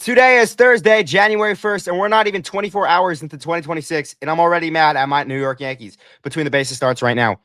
Today is Thursday, January 1st, and we're not even 24 hours into 2026, and I'm already mad at my New York Yankees. Between the Bases starts right now.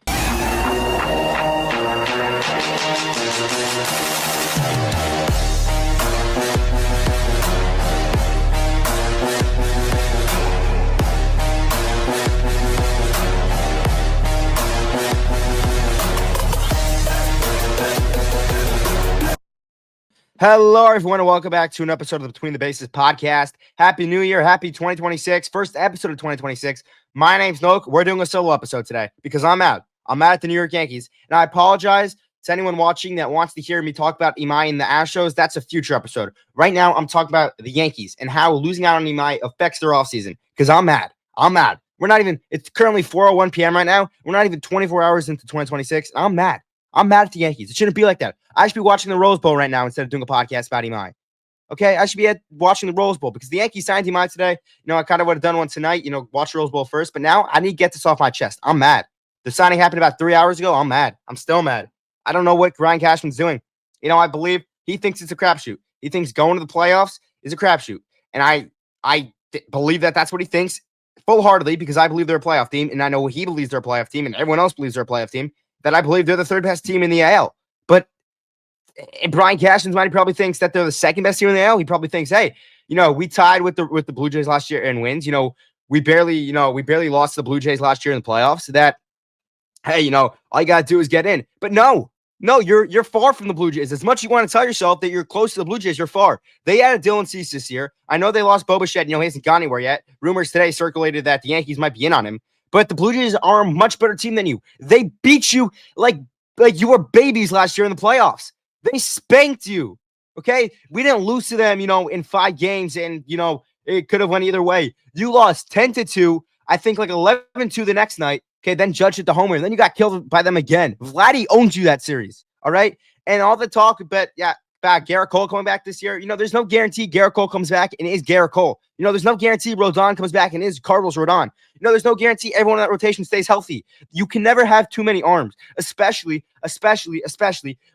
Hello, everyone, and welcome back to an episode of the Between the Bases podcast. Happy New Year. Happy 2026. First episode of 2026. My name's Noak. We're doing a solo episode today because I'm mad. I'm mad at the New York Yankees. And I apologize to anyone watching that wants to hear me talk about Imai and the Astros. That's a future episode. Right now, I'm talking about the Yankees and how losing out on Imai affects their offseason because I'm mad. I'm mad. It's currently 4:01 p.m. right now. We're not even 24 hours into 2026. And I'm mad. I'm mad at the Yankees. It shouldn't be like that. I should be watching the Rose Bowl right now instead of doing a podcast about Imai. Okay, I should be watching the Rose Bowl because the Yankees signed Imai today. I kind of would have done one tonight, watch the Rose Bowl first. But now I need to get this off my chest. I'm mad. The signing happened about 3 hours ago. I'm mad. I'm still mad. I don't know what Ryan Cashman's doing. I believe he thinks it's a crapshoot. He thinks going to the playoffs is a crapshoot. And I believe that that's what he thinks full-heartedly because I believe they're a playoff team. And I know he believes they're a playoff team and everyone else believes they're a playoff team. That I believe they're the third best team in the AL. But Brian Cashman's mind, he probably thinks that they're the second best team in the AL. He probably thinks, hey, we tied with the Blue Jays last year in wins. We barely lost to the Blue Jays last year in the playoffs. That, hey, all you gotta do is get in. But no, you're far from the Blue Jays. As much as you want to tell yourself that you're close to the Blue Jays, you're far. They added Dylan Cease this year. I know they lost Bo Bichette. He hasn't gone anywhere yet. Rumors today circulated that the Yankees might be in on him. But the Blue Jays are a much better team than you. They beat you like you were babies last year in the playoffs. They spanked you. Okay? We didn't lose to them, in 5 games, and, it could have went either way. You lost 10-2, I think like 11-2 the next night. Okay, then Judge hit the homer, and then you got killed by them again. Vladdy owns you that series. All right? And all the talk about Garrett Cole coming back this year, there's no guarantee Garrett Cole comes back and is Garrett Cole. There's no guarantee Rodon comes back and is Cardinals Rodon. There's no guarantee everyone in that rotation stays healthy. You can never have too many arms, especially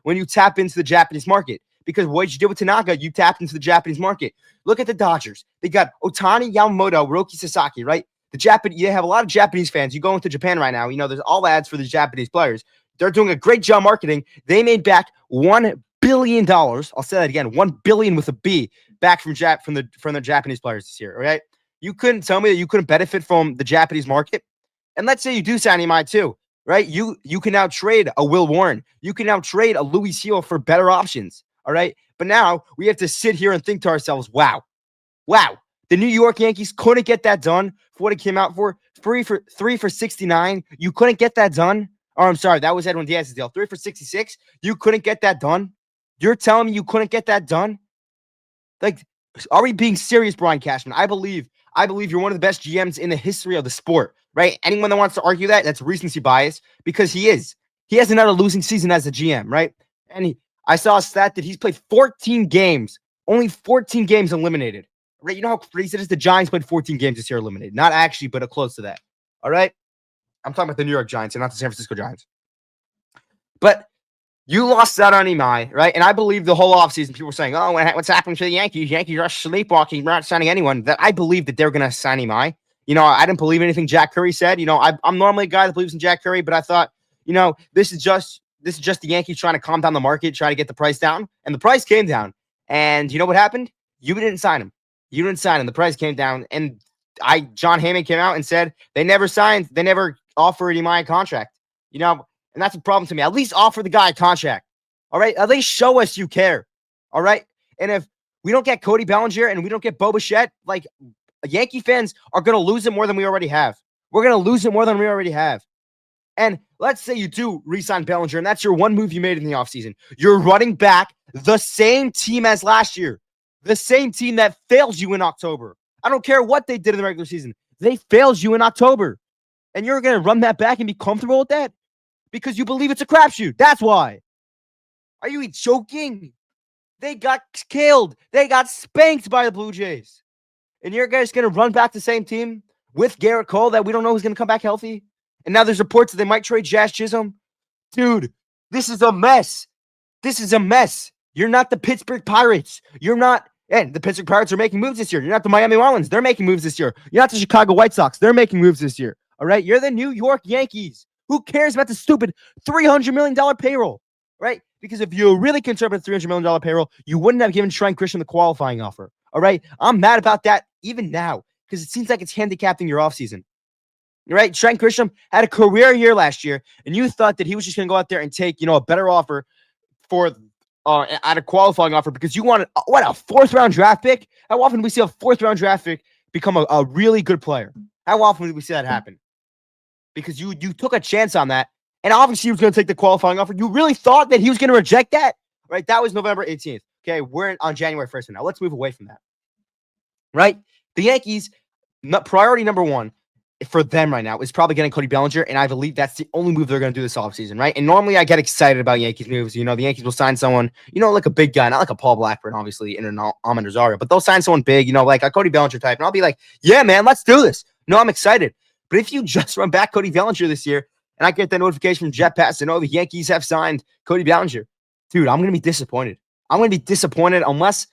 when you tap into the Japanese market. Because what you did with Tanaka, you tapped into the Japanese market. Look at the Dodgers. They got Otani, Yamamoto, Roki Sasaki, right? They have a lot of Japanese fans. You go into Japan right now, there's all ads for the Japanese players. They're doing a great job marketing. They made back $1 billion. I'll say that again, $1 billion with a B back from the Japanese players this year. Okay, you couldn't tell me that you couldn't benefit from the Japanese market. And let's say you do sign Imai too, right? You can now trade a Will Warren. You can now trade a Louis Seal for better options. All right, but now we have to sit here and think to ourselves, wow, the New York Yankees couldn't get that done for what it came out for. 3 for 69. You couldn't get that done. Or I'm sorry, that was Edwin Diaz's deal. 3 for 66. You couldn't get that done. You're telling me you couldn't get that done? Like, are we being serious, Brian Cashman? I believe you're one of the best GMs in the history of the sport, right? Anyone that wants to argue that's recency bias because he is. He hasn't had a losing season as a GM, right? And I saw a stat that he's played 14 games, only 14 games eliminated. Right? You know how crazy it is? The Giants played 14 games this year eliminated. Not actually, but close to that. All right? I'm talking about the New York Giants and not the San Francisco Giants. But you lost out on Imai, right? And I believe the whole offseason, people were saying, oh, what's happening to the Yankees? Yankees are sleepwalking. We're not signing anyone. That I believe that they're going to sign Imai. I didn't believe anything Jack Curry said. I'm normally a guy that believes in Jack Curry, but I thought, this is just the Yankees trying to calm down the market, trying to get the price down. And the price came down. And you know what happened? You didn't sign him. The price came down. And John Heyman came out and said they never offered Imai a contract. And that's a problem to me. At least offer the guy a contract. All right? At least show us you care. All right? And if we don't get Cody Bellinger and we don't get Bo Bichette, like, Yankee fans are going to lose it more than we already have. We're going to lose it more than we already have. And let's say you do re-sign Bellinger, and that's your one move you made in the offseason. You're running back the same team as last year. The same team that failed you in October. I don't care what they did in the regular season. They failed you in October. And you're going to run that back and be comfortable with that? Because you believe it's a crapshoot. That's why. Are you joking? They got killed. They got spanked by the Blue Jays. And you're guys going to run back the same team with Garrett Cole that we don't know who's going to come back healthy? And now there's reports that they might trade Jazz Chisholm. Dude, this is a mess. You're not the Pittsburgh Pirates. You're not And the Pittsburgh Pirates are making moves this year. You're not the Miami Marlins. They're making moves this year. You're not the Chicago White Sox. They're making moves this year. All right? You're the New York Yankees. Who cares about the stupid $300 million payroll? Right? Because if you're really concerned about the $300 million payroll, you wouldn't have given Trent Grisham the qualifying offer. All right? I'm mad about that even now because it seems like it's handicapping your offseason. Right? Trent Grisham had a career year last year, and you thought that he was just going to go out there and take, a better offer for at a qualifying offer because you wanted a fourth round draft pick. How often do we see a fourth round draft pick become a really good player? How often do we see that happen? Because you took a chance on that, and obviously he was going to take the qualifying offer. You really thought that he was going to reject that, right? That was November 18th. Okay, we're on January 1st now. Let's move away from that, right? The Yankees, priority number one for them right now is probably getting Cody Bellinger, and I believe that's the only move they're going to do this offseason, right? And normally I get excited about Yankees moves. The Yankees will sign someone, like a big guy, not like a Paul Blackburn, obviously, and an Amed Rosario, but they'll sign someone big, like a Cody Bellinger type, and I'll be like, yeah, man, let's do this. No, I'm excited. But if you just run back Cody Bellinger this year, and I get that notification from Jet Pass and the Yankees have signed Cody Bellinger, dude, I'm going to be disappointed. I'm going to be disappointed unless,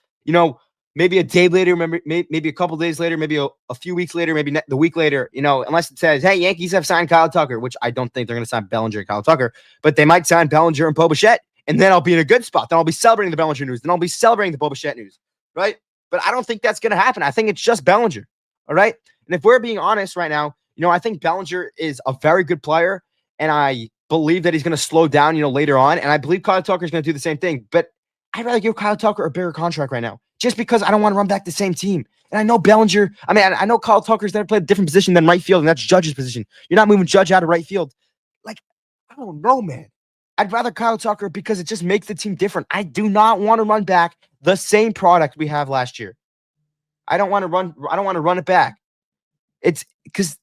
maybe a day later, maybe a couple days later, maybe a few weeks later, maybe the week later, unless it says, hey, Yankees have signed Kyle Tucker, which I don't think they're going to sign Bellinger and Kyle Tucker, but they might sign Bellinger and Bo Bichette, and then I'll be in a good spot. Then I'll be celebrating the Bellinger news. Then I'll be celebrating the Bo Bichette news, right? But I don't think that's going to happen. I think it's just Bellinger, all right? And if we're being honest right now, I think Bellinger is a very good player, and I believe that he's going to slow down, later on, and I believe Kyle Tucker is going to do the same thing, but I'd rather give Kyle Tucker a bigger contract right now just because I don't want to run back the same team. And I know Bellinger, I know Kyle Tucker's never played a different position than right field, and that's Judge's position. You're not moving Judge out of right field. Like, I don't know, man. I'd rather Kyle Tucker because it just makes the team different. I do not want to run back the same product we have last year. I don't want to run it back. It's because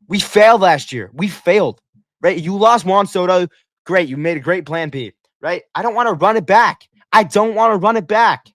we failed last year. We failed, right? You lost Juan Soto. Great. You made a great plan B, right? I don't want to run it back. I don't want to run it back.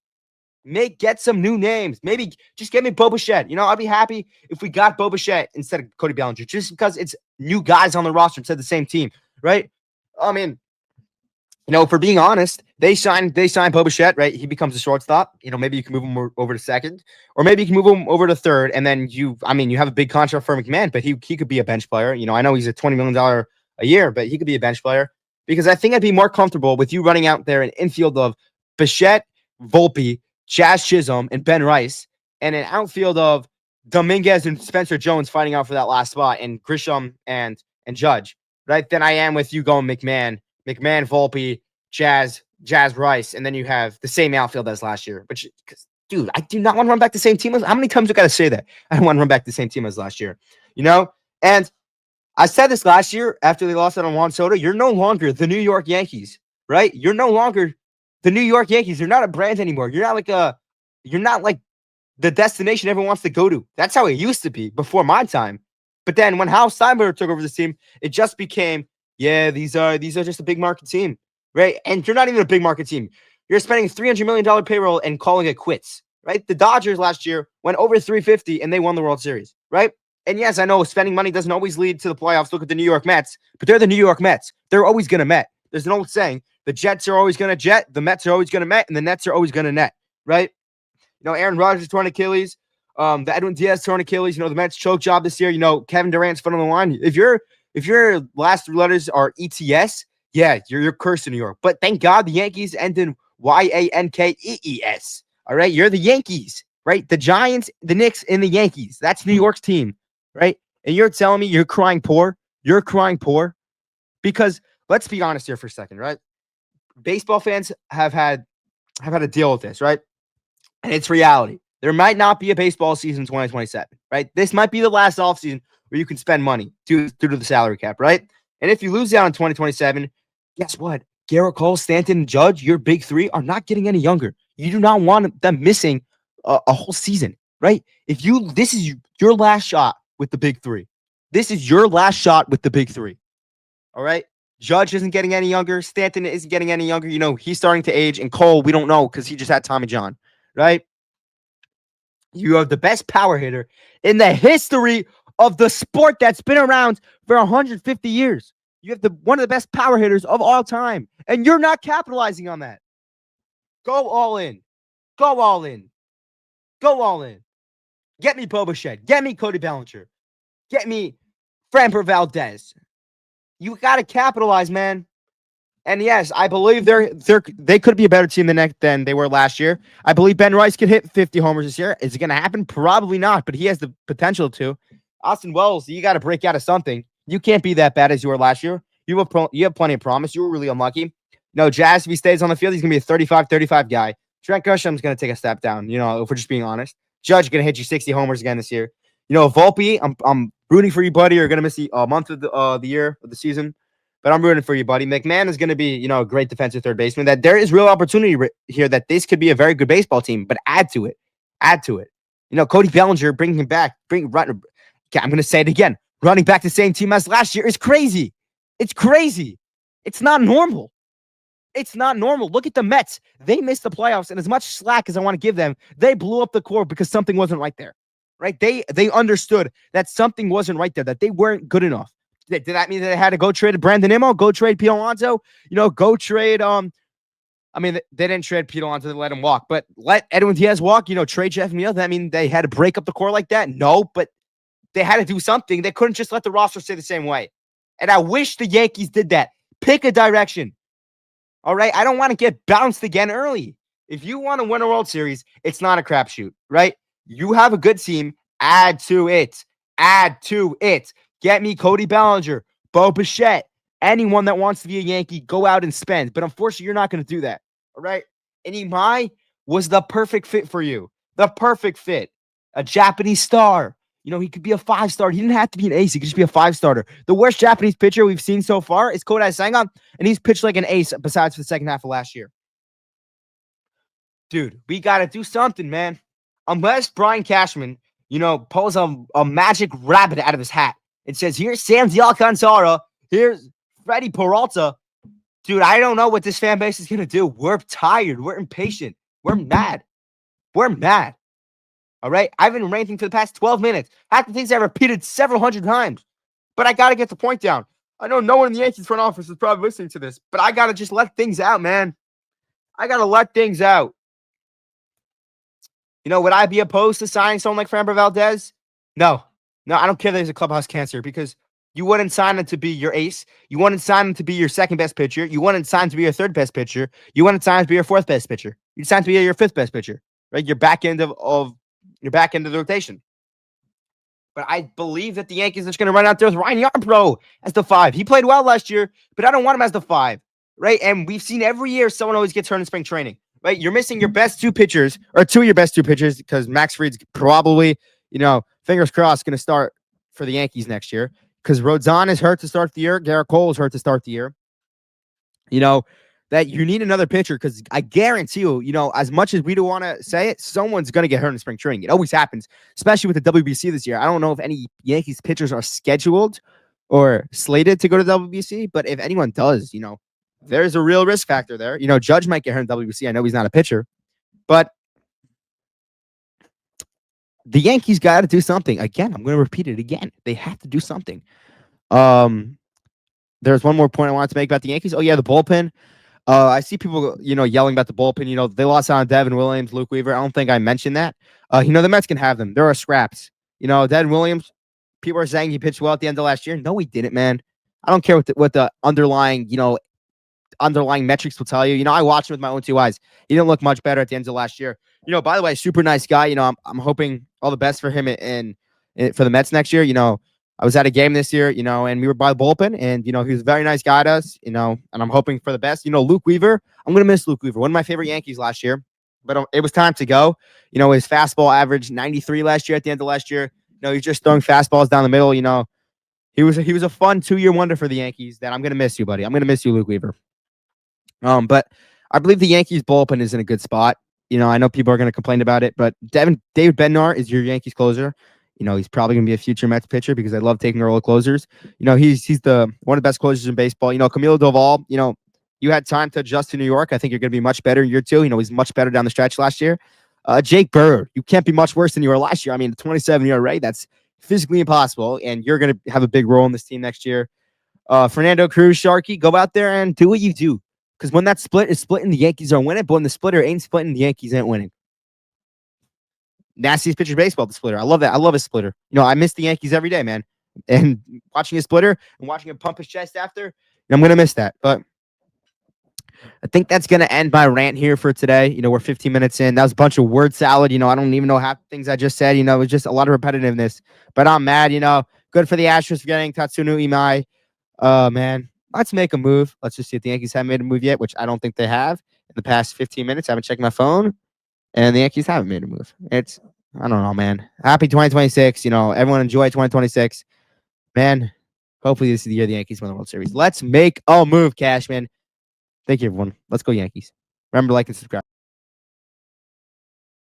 Get some new names. Maybe just get me Bo Bichette. I'd be happy if we got Bo Bichette instead of Cody Bellinger, just because it's new guys on the roster instead of the same team, right? For being honest, they signed Bo Bichette, right? He becomes a shortstop. Maybe you can move him over to second, or maybe you can move him over to third, and then you have a big contract for McMahon, but he could be a bench player. I know he's a $20 million a year, but he could be a bench player because I think I'd be more comfortable with you running out there an infield of Bichette, Volpe, Jazz Chisholm, and Ben Rice, and an outfield of Dominguez and Spencer Jones fighting out for that last spot, and Grisham and Judge, right? Then I am with you going McMahon, Volpe, Jazz Rice, and then you have the same outfield as last year. Which, dude, I do not want to run back the same team. How many times do I got to say that? I don't want to run back the same team as last year, And I said this last year after they lost out on Juan Soto. You're no longer the New York Yankees, right? You're no longer the New York Yankees. You're not a brand anymore. You're not like the destination everyone wants to go to. That's how it used to be before my time. But then when Hal Steinbrenner took over this team, it just became, these are just a big market team, right? And you're not even a big market team. You're spending $300 million payroll and calling it quits, right? The Dodgers last year went over 350 and they won the World Series, right? And yes, I know spending money doesn't always lead to the playoffs. Look at the New York Mets, but they're the New York Mets. They're always going to Met. There's an old saying, the Jets are always going to jet, the Mets are always going to Met, and the Nets are always going to net, right? Aaron Rodgers torn Achilles, the Edwin Diaz torn Achilles, the Mets choke job this year, Kevin Durant's foot on the line. If your last three letters are ETS, you're cursed in New York. But thank God the Yankees end in YANKEES. All right, you're the Yankees, right? The Giants, the Knicks, and the Yankees. That's New York's team, right? And you're telling me you're crying poor? You're crying poor? Because let's be honest here for a second, right? Baseball fans have had to deal with this, right? And it's reality. There might not be a baseball season in 2027, right? This might be the last offseason where you can spend money due to the salary cap, right? And if you lose out in 2027, guess what? Garrett Cole, Stanton, and Judge, your big three, are not getting any younger. You do not want them missing a whole season, right? This is your last shot with the big three. This is your last shot with the big three. All right? Judge isn't getting any younger. Stanton isn't getting any younger. He's starting to age. And Cole, we don't know because he just had Tommy John, right? You have the best power hitter in the history of the sport that's been around for 150 years. You have one of the best power hitters of all time, and you're not capitalizing on that. Go all in. Go all in. Go all in. Get me Bo Bichette. Get me Cody Bellinger. Get me Framber Valdez. You got to capitalize, man. And yes, I believe they could be a better team than they were last year. I believe Ben Rice could hit 50 homers this year. Is it going to happen? Probably not, but he has the potential to. Austin Wells, you got to break out of something. You can't be that bad as you were last year. You have plenty of promise. You were really unlucky. No, Jazz, if he stays on the field, he's going to be a 35 guy. Trent Grisham's going to take a step down, if we're just being honest. Judge going to hit you 60 homers again this year. Volpe, I'm rooting for you, buddy. You're going to miss a month of the year of the season. But I'm rooting for you, buddy. McMahon is going to be, a great defensive third baseman. That there is real opportunity here that this could be a very good baseball team. But add to it. Cody Bellinger, bringing him back. I'm going to say it again. Running back the same team as last year is crazy. It's crazy. It's not normal. It's not normal. Look at the Mets. They missed the playoffs, and as much slack as I want to give them, they blew up the core because something wasn't right there. Right? They understood that something wasn't right there, that they weren't good enough. Did that mean that they had to go trade Brandon Nimmo, go trade Pete Alonso, go trade they didn't trade Pete Alonso, they let him walk, but let Edwin Diaz walk, trade Jeff Neal. That mean they had to break up the core like that? No, but they had to do something. They couldn't just let the roster stay the same way. And I wish the Yankees did that. Pick a direction. All right. I don't want to get bounced again early. If you want to win a World Series, it's not a crapshoot, right? You have a good team. Add to it. Get me Cody Bellinger, Bo Bichette, anyone that wants to be a Yankee, go out and spend. But unfortunately, you're not going to do that. All right. And Imai was the perfect fit for you. The perfect fit. A Japanese star. He could be a 5-star. He didn't have to be an ace. He could just be a 5-starter. The worst Japanese pitcher we've seen so far is Kodai Senga, and he's pitched like an ace besides for the second half of last year. Dude, we got to do something, man. Unless Brian Cashman, pulls a magic rabbit out of his hat. It says, here's Sandy Alcantara. Here's Freddie Peralta. Dude, I don't know what this fan base is going to do. We're tired. We're impatient. We're mad. All right? I haven't read anything for the past 12 minutes. Half the things I repeated several hundred times. But I got to get the point down. I know no one in the Yankees front office is probably listening to this, but I got to just let things out, man. I got to let things out. Would I be opposed to signing someone like Framber Valdez? No, I don't care that he's a clubhouse cancer because you wouldn't sign him to be your ace. You wouldn't sign him to be your second best pitcher. You wouldn't sign him to be your third best pitcher. You wouldn't sign him to be your fourth best pitcher. You'd sign him to be your fifth best pitcher, right? Your back end of the rotation. But I believe that the Yankees are just going to run out there with Ryan Yarbrough as the 5. He played well last year, but I don't want him as the 5, right? And we've seen every year someone always gets hurt in spring training. Right, you're missing your best two pitchers, or two of your best two pitchers, because Max Fried's probably, fingers crossed, going to start for the Yankees next year. Because Rodon is hurt to start the year, Garrett Cole is hurt to start the year. That you need another pitcher because I guarantee you, as much as we don't want to say it, someone's going to get hurt in spring training. It always happens, especially with the WBC this year. I don't know if any Yankees pitchers are scheduled or slated to go to the WBC, but if anyone does, there's a real risk factor there. Judge might get hurt in WBC. I know he's not a pitcher, but the Yankees got to do something. Again, I'm going to repeat it again. They have to do something. There's one more point I wanted to make about the Yankees. Oh, yeah, the bullpen. I see people, yelling about the bullpen. They lost out on Devin Williams, Luke Weaver. I don't think I mentioned that. The Mets can have them. There are scraps. Devin Williams, people are saying he pitched well at the end of last year. No, he didn't, man. I don't care what the underlying metrics will tell you. I watched him with my own two eyes. He didn't look much better at the end of last year. By the way, super nice guy. I'm hoping all the best for him and for the Mets next year. I was at a game this year, and we were by the bullpen, and he was a very nice guy to us, and I'm hoping for the best. Luke Weaver, I'm gonna miss Luke Weaver, one of my favorite Yankees last year, but it was time to go. His fastball averaged 93 last year at the end of last year. He's just throwing fastballs down the middle. He was a fun 2-year wonder for the Yankees. That I'm gonna miss you, buddy. I'm gonna miss you, Luke Weaver. But I believe the Yankees bullpen is in a good spot. I know people are going to complain about it, but David Bednar is your Yankees closer. He's probably going to be a future Mets pitcher because I love taking a role of closers. He's the one of the best closers in baseball. Camilo Doval, you had time to adjust to New York. I think you're going to be much better in year 2. He's much better down the stretch last year. Jake Bird, you can't be much worse than you were last year. I mean, the 27-year rate, that's physically impossible, and you're going to have a big role in this team next year. Fernando Cruz, Sharkey, go out there and do what you do. Because when that split is splitting, the Yankees are winning. But when the splitter ain't splitting, the Yankees ain't winning. nastiest pitcher in baseball, the splitter. I love that. I love his splitter. I miss the Yankees every day, man. And watching his splitter and watching him pump his chest after, I'm going to miss that. But I think that's going to end my rant here for today. We're 15 minutes in. That was a bunch of word salad. I don't even know half the things I just said. It was just a lot of repetitiveness. But I'm mad. Good for the Astros for getting Tatsunu Imai. Man, let's make a move. Let's just see if the Yankees haven't made a move yet, which I don't think they have in the past 15 minutes. I haven't checked my phone, and the Yankees haven't made a move. I don't know, man. Happy 2026. Everyone enjoy 2026. Man, hopefully this is the year the Yankees win the World Series. Let's make a move, Cashman. Thank you, everyone. Let's go Yankees. Remember, like and subscribe.